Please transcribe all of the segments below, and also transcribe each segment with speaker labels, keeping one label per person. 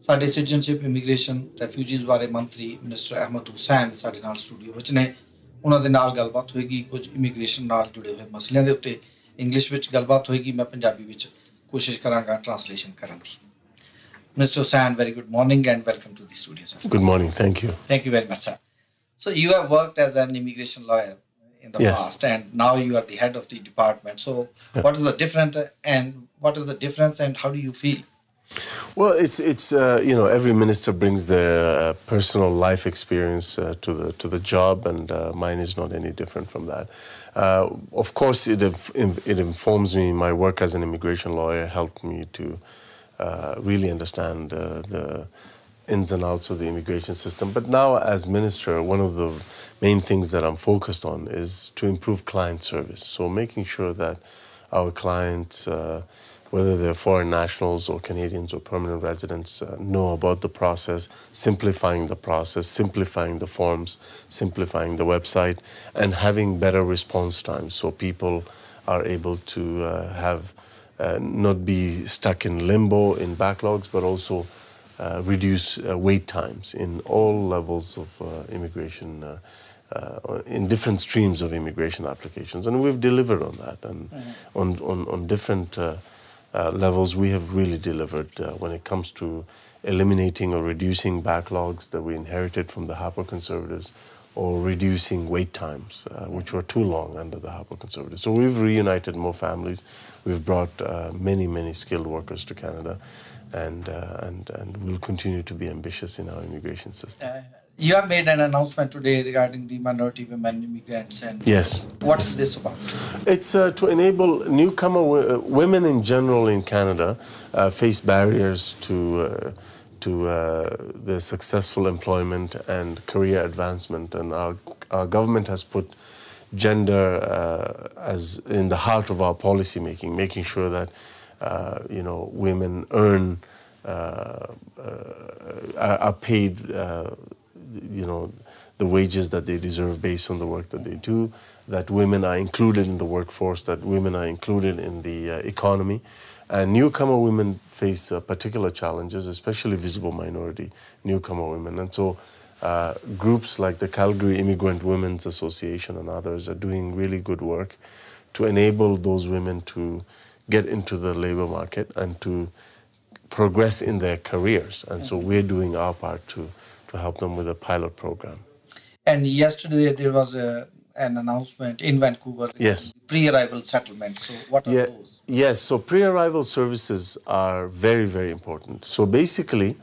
Speaker 1: ਸਾਡੇ citizenship immigration refugees ਬਾਰੇ ਮੰਤਰੀ ਮਿਨਿਸਟਰ ਅਹਿਮਦ ਹੁਸੈਨ ਸਾਡੇ ਨਾਲ ਸਟੂਡੀਓ ਵਿੱਚ ਨੇ। ਉਹਨਾਂ ਦੇ ਨਾਲ ਗੱਲਬਾਤ ਹੋਏਗੀ ਕੁਝ ਇਮੀਗ੍ਰੇਸ਼ਨ ਨਾਲ ਜੁੜੇ ਹੋਏ ਮਸਲਿਆਂ ਦੇ ਉੱਤੇ। ਇੰਗਲਿਸ਼ ਵਿੱਚ ਗੱਲਬਾਤ ਹੋਏਗੀ, ਮੈਂ ਪੰਜਾਬੀ ਵਿੱਚ ਕੋਸ਼ਿਸ਼ ਕਰਾਂਗਾ ਟ੍ਰਾਂਸਲੇਸ਼ਨ ਕਰਨ ਦੀ। Mr. Hussain, very good morning and welcome to the studio, sir.
Speaker 2: Good morning, thank you.
Speaker 1: Thank you very much, sir. So you have worked as an immigration lawyer in the past, and now you are the head of the department. So what is the difference, and how do you feel?
Speaker 2: Well, it's every minister brings their personal life experience to the job, and mine is not any different from that. Of course, it informs me. My work as an immigration lawyer helped me to really understand the ins and outs of the immigration system. But now, as minister, one of the main things that I'm focused on is to improve client service. So making sure that our clients, whether they're foreign nationals or Canadians or permanent residents, know about the process, simplifying the process, simplifying the forms, simplifying the website, and having better response times so people are able to not be stuck in limbo, in backlogs, but also reduce wait times in all levels of immigration, in different streams of immigration applications. And we've delivered on that. And on different levels, we have really delivered when it comes to eliminating or reducing backlogs that we inherited from the Harper Conservatives, or reducing wait times, which were too long under the Harper Conservatives. So we've reunited more families. We've brought many skilled workers to Canada, and we'll continue to be ambitious in our immigration system.
Speaker 1: You have made an announcement today regarding the minority women immigrants. And
Speaker 2: yes.
Speaker 1: What is this about?
Speaker 2: It's to enable newcomer women in general in Canada face barriers to the successful employment and career advancement, and our government has put gender as in the heart of our policy making, making sure that women earn are paid the wages that they deserve based on the work that they do, that women are included in the workforce, that women are included in the economy. And newcomer women face particular challenges, especially visible minority newcomer women. And so groups like the Calgary Immigrant Women's Association and others are doing really good work to enable those women to get into the labor market and to progress in their careers. And so we're doing our part to help them with a pilot program.
Speaker 1: And yesterday there was an announcement in Vancouver.
Speaker 2: Yes.
Speaker 1: Prearrival settlement. So what are those?
Speaker 2: Yes. So prearrival services are very, very important. So basically,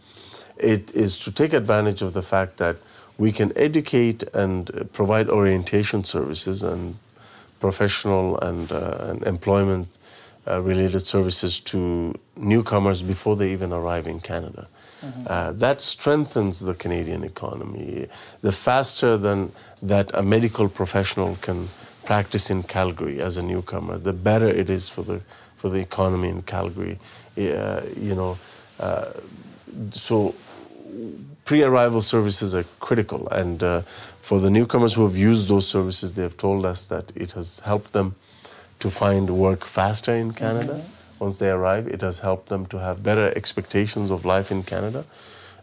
Speaker 2: it is to take advantage of the fact that we can educate and provide orientation services and professional and employment related services to newcomers before they even arrive in Canada. That strengthens the Canadian economy. The faster than that a medical professional can practice in Calgary as a newcomer, the better it is for the economy in Calgary. So pre-arrival services are critical, and for the newcomers who have used those services, they have told us that it has helped them to find work faster in Canada. Once they arrive, it has helped them to have better expectations of life in Canada,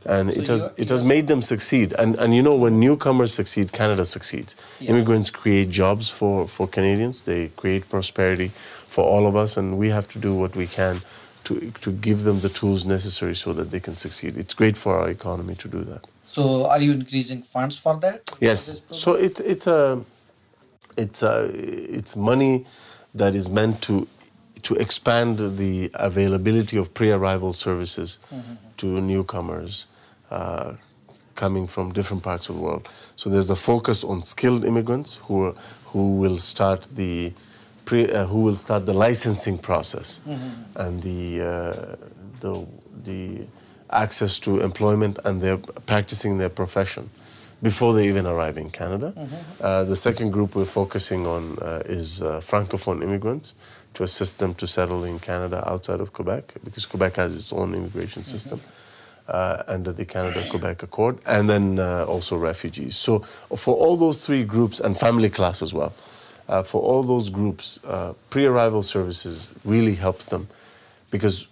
Speaker 2: and so it has made them succeed. And when newcomers succeed, Canada succeeds. Yes. Immigrants create jobs for Canadians. They create prosperity for all of us, and we have to do what we can to give them the tools necessary so that they can succeed. It's great for our economy to do that.
Speaker 1: So are you increasing funds for that?
Speaker 2: Yes. So it's money that is meant to expand the availability of pre-arrival services to newcomers coming from different parts of the world. So there's a focus on skilled immigrants who will start the licensing process and the access to employment, and they're practicing their profession before they even arrive in Canada. The second group we're focusing on is Francophone immigrants, to assist them to settle in Canada outside of Quebec, because Quebec has its own immigration system under the Canada-Quebec Accord, and then also refugees. So for all those three groups, and family class as well, for all those groups, pre-arrival services really helps them, because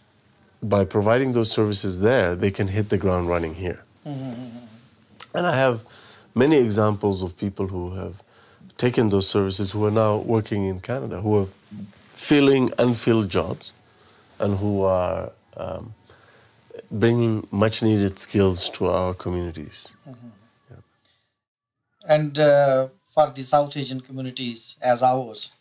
Speaker 2: by providing those services there, they can hit the ground running here. And I have many examples of people who have taken those services who are now working in Canada, who are filling unfilled jobs and who are bringing much needed skills to our communities.
Speaker 1: And for the South Asian communities as ours,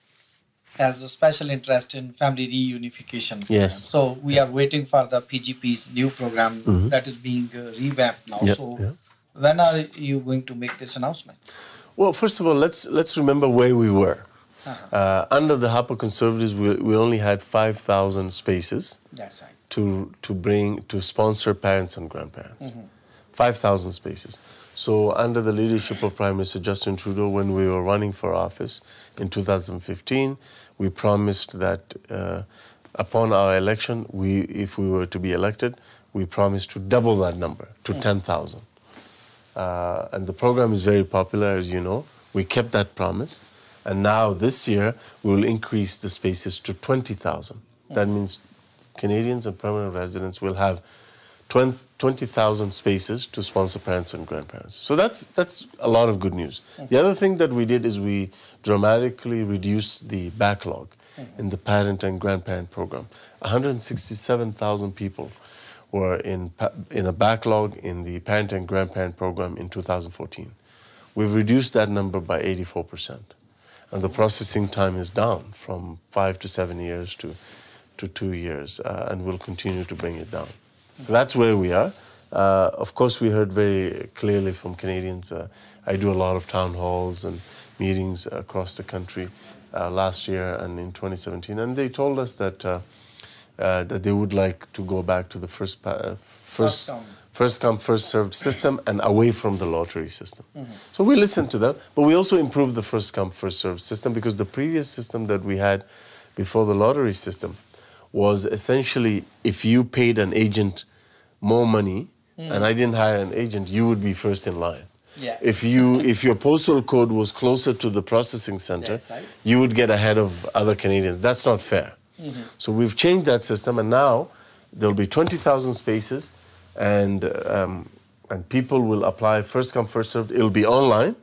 Speaker 1: has a special interest in family reunification.
Speaker 2: Yes.
Speaker 1: So we are waiting for the PGP's new program that is being revamped now. When are you going to make this announcement?
Speaker 2: Well, first of all, let's remember where we were. Under the Harper Conservatives, we only had 5,000 spaces.
Speaker 1: That's right.
Speaker 2: to sponsor parents and grandparents. 5,000 spaces. So under the leadership of Prime Minister Justin Trudeau, when we were running for office in 2015, we promised that upon our election, if we were to be elected, we promised to double that number to 10,000. And the program is very popular, as you know. We kept that promise. And now this year, we will increase the spaces to 20,000. That means Canadians and permanent residents will have 20,000 spaces to sponsor parents and grandparents. So that's a lot of good news. The other thing that we did is we dramatically reduced the backlog in the parent and grandparent program. 167,000 people were in a backlog in the parent and grandparent program in 2014. We've reduced that number by 84%. And the processing time is down from 5 to 7 years to 2 years, and we'll continue to bring it down. So that's where we are. Of course, we heard very clearly from Canadians. I do a lot of town halls and meetings across the country last year and in 2017, and they told us that that they would like to go back to the first come, first served system and away from the lottery system. So we listened to them, but we also improved the first come, first served system, because the previous system that we had before the lottery system was essentially if you paid an agent more money and I didn't hire an agent, you would be first in line.
Speaker 1: Yeah.
Speaker 2: If your postal code was closer to the processing center,
Speaker 1: right,
Speaker 2: you would get ahead of other Canadians. That's not fair. So we've changed that system, and now there'll be 20,000 spaces, and people will apply first come, first served. It'll be online.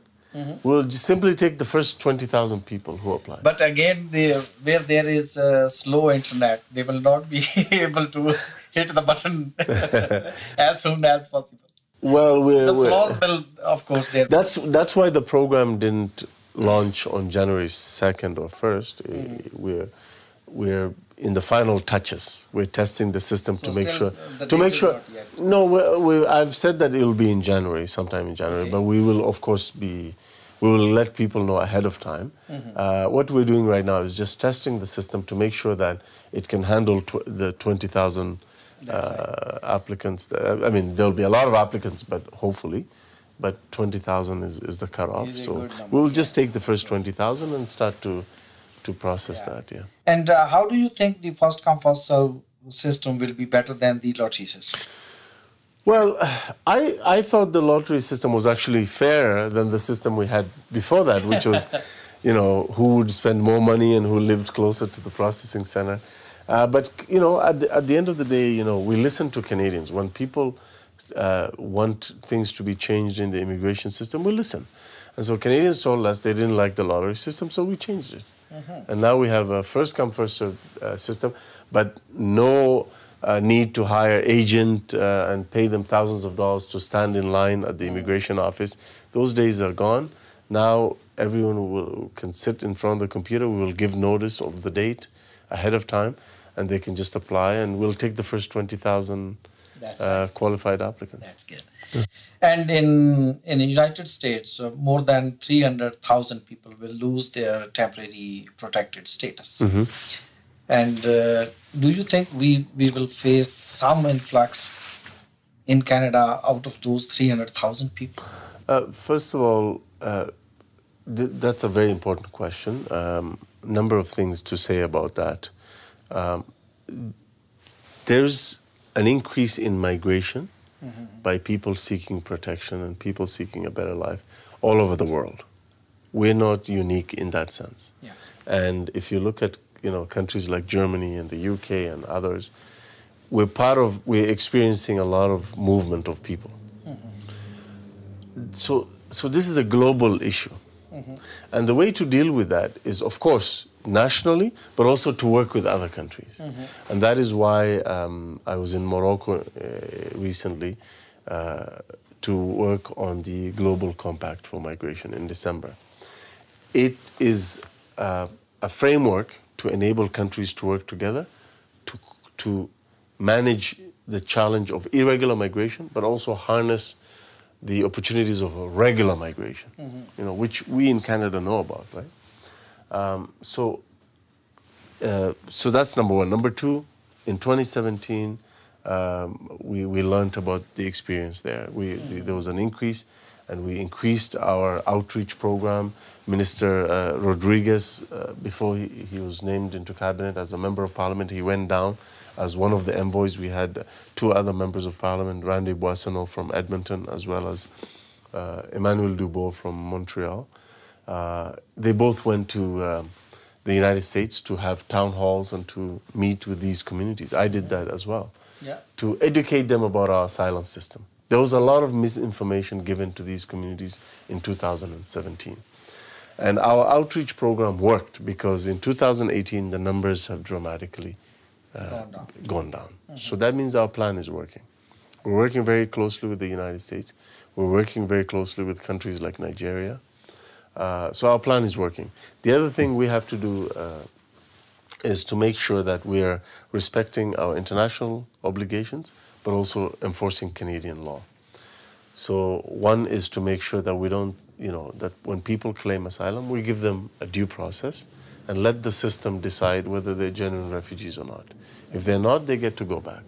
Speaker 2: We'll just simply take the first 20,000 people who apply.
Speaker 1: But again, where there is slow internet, they will not be able to hit the button as soon as possible.
Speaker 2: Well,
Speaker 1: the flaws will, of course, there.
Speaker 2: That's why the program didn't launch on January 2nd or 1st. We're in the final touches. We're testing the system to make sure. No, I've said that it'll be in January, sometime in January. Okay. But we will, of course, we will let people know ahead of time. What we're doing right now is just testing the system to make sure that it can handle the 20,000 applicants. I mean, there'll be a lot of applicants, but hopefully. But 20,000 is the cutoff. So we'll just take the first 20,000 and start to process that.
Speaker 1: And how do you think the first come, first serve system will be better than the lottery system?
Speaker 2: Well, I thought the lottery system was actually fairer than the system we had before that, which was, who would spend more money and who lived closer to the processing center. But, at the end of the day, we listen to Canadians. When people want things to be changed in the immigration system, we listen. And so Canadians told us they didn't like the lottery system, so we changed it. And now we have a first come, first served system, but no need to hire agent and pay them thousands of dollars to stand in line at the immigration office. Those days are gone. Now everyone can sit in front of the computer. We will give notice of the date ahead of time, and they can just apply, and we'll take the first 20,000 qualified applicants.
Speaker 1: That's good. And in the United States, more than 300,000 people will lose their temporary protected status. And do you think we will face some influx in Canada out of those 300,000 people?
Speaker 2: First of all, that's a very important question. Number of things to say about that. There's an increase in migration by people seeking protection and people seeking a better life all over the world. We're not unique in that sense. And if you look at countries like Germany and the UK and others, we're experiencing a lot of movement of people. So this is a global issue. And the way to deal with that is, of course, nationally, but also to work with other countries. And that is why I was in Morocco recently to work on the Global Compact for Migration in December. It is a framework to enable countries to work together to manage the challenge of irregular migration, but also harness the opportunities of a regular migration, which we in Canada know about, right? So that's number one. Number two, in 2017, we learned about the experience there. There was an increase, and we increased our outreach program. Minister Rodriguez, before he was named into cabinet as a member of parliament, he went down as one of the envoys. We had two other members of parliament, Randy Boissonneau from Edmonton, as well as Emmanuel Dubois from Montreal. They both went to the United States to have town halls and to meet with these communities. I did that as well, to educate them about our asylum system. There was a lot of misinformation given to these communities in 2017. And our outreach program worked because in 2018, the numbers have dramatically gone down. So that means our plan is working. We're working very closely with the United States. We're working very closely with countries like Nigeria. So our plan is working. The other thing we have to do is to make sure that we are respecting our international obligations, but also enforcing Canadian law. So one is to make sure that we don't, that when people claim asylum, we give them a due process and let the system decide whether they're genuine refugees or not. If they're not, they get to go back.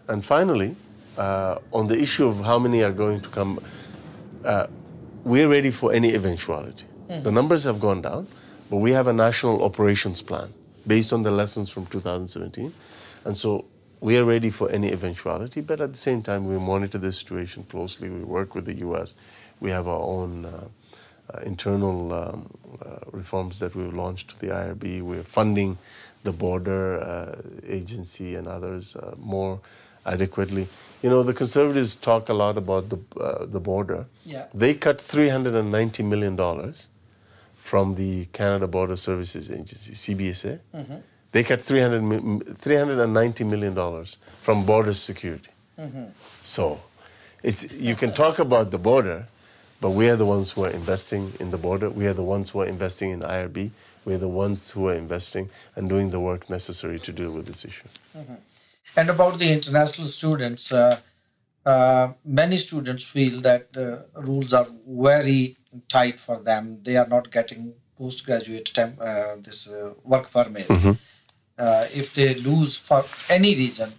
Speaker 2: And finally, on the issue of how many are going to come, we're ready for any eventuality. The numbers have gone down, but we have a national operations plan based on the lessons from 2017. And so we are ready for any eventuality, but at the same time, we monitor the situation closely. We work with the U.S. We have our own internal reforms that we've launched to the IRB. We're funding the border agency and others more adequately. The Conservatives talk a lot about the border. They cut $390 million from the Canada Border Services Agency, CBSA. They cut $390 million from border security. So you can talk about the border, but we are the ones who are investing in the border. We are the ones who are investing in IRB. We are the ones who are investing and doing the work necessary to deal with this issue.
Speaker 1: And about the international students, many students feel that the rules are very tight for them. They are not getting postgraduate work permit. If they lose for any reason,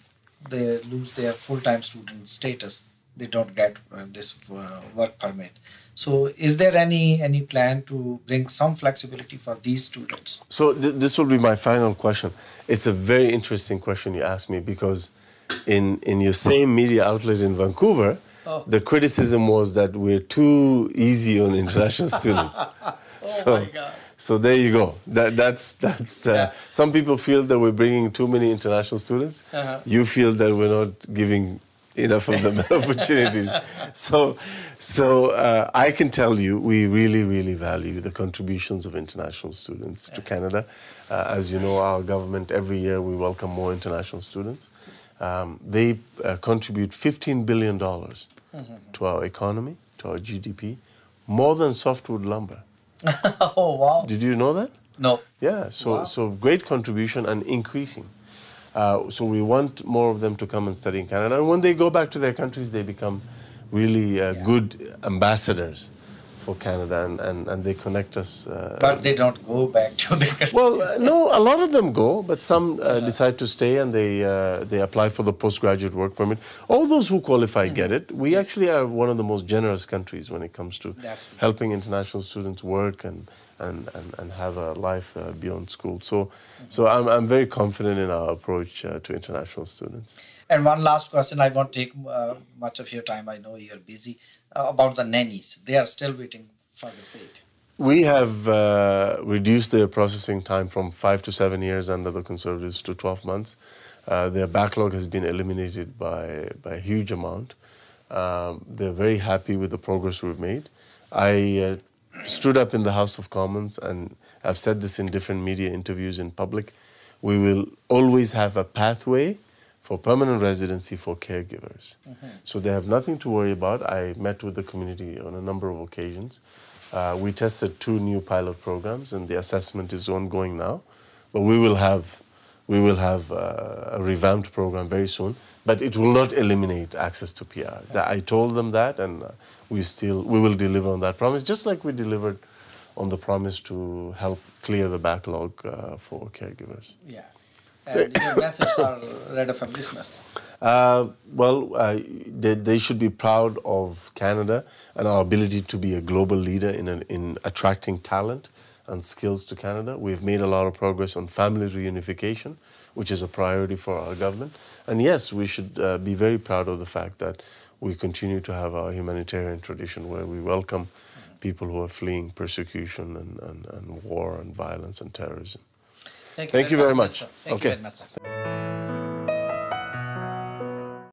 Speaker 1: they lose their full-time student status. They don't get this work permit. So is there any plan to bring some flexibility for these students?
Speaker 2: So this will be my final question. It's a very interesting question you asked me because in your same media outlet in Vancouver, the criticism was that we're too easy on international students.
Speaker 1: My God.
Speaker 2: So there you go. That's some people feel that we're bringing too many international students. You feel that we're not giving enough of them opportunities. So I can tell you, we really, really value the contributions of international students to Canada. As you know, our government, every year we welcome more international students. They contribute $15 billion to our economy, to our GDP, more than softwood lumber.
Speaker 1: Oh, wow.
Speaker 2: Did you know that?
Speaker 1: No.
Speaker 2: Yeah, so great contribution and increasing. So we want more of them to come and study in Canada. And when they go back to their countries, they become really good ambassadors for Canada, and they connect us.
Speaker 1: But they don't go back to their country.
Speaker 2: Well, no, a lot of them go, but some decide to stay and they apply for the postgraduate work permit. All those who qualify get it. We actually are one of the most generous countries when it comes to helping international students work and have a life beyond school. So I'm very confident in our approach to international students.
Speaker 1: And one last question, I won't take much of your time, I know you're busy, about the nannies. They are still waiting for the fate.
Speaker 2: We have reduced their processing time from 5 to 7 years under the Conservatives to 12 months. Their backlog has been eliminated by a huge amount. They're very happy with the progress we've made. I stood up in the House of Commons, and I've said this in different media interviews in public. We will always have a pathway for permanent residency for caregivers. So they have nothing to worry about. I met with the community on a number of occasions. We tested 2 new pilot programs, and the assessment is ongoing now. But we will have a revamped program very soon. But it will not eliminate access to PR. I told them that, and we will deliver on that promise, just like we delivered on the promise to help clear the backlog for caregivers.
Speaker 1: Yeah. And your message are ready for listeners.
Speaker 2: They should be proud of Canada and our ability to be a global leader in attracting talent and skills to Canada. We've made a lot of progress on family reunification, which is a priority for our government. And yes, we should be very proud of the fact that we continue to have our humanitarian tradition where we welcome people who are fleeing persecution and war and violence and terrorism.
Speaker 1: Thank you very much.
Speaker 2: Okay.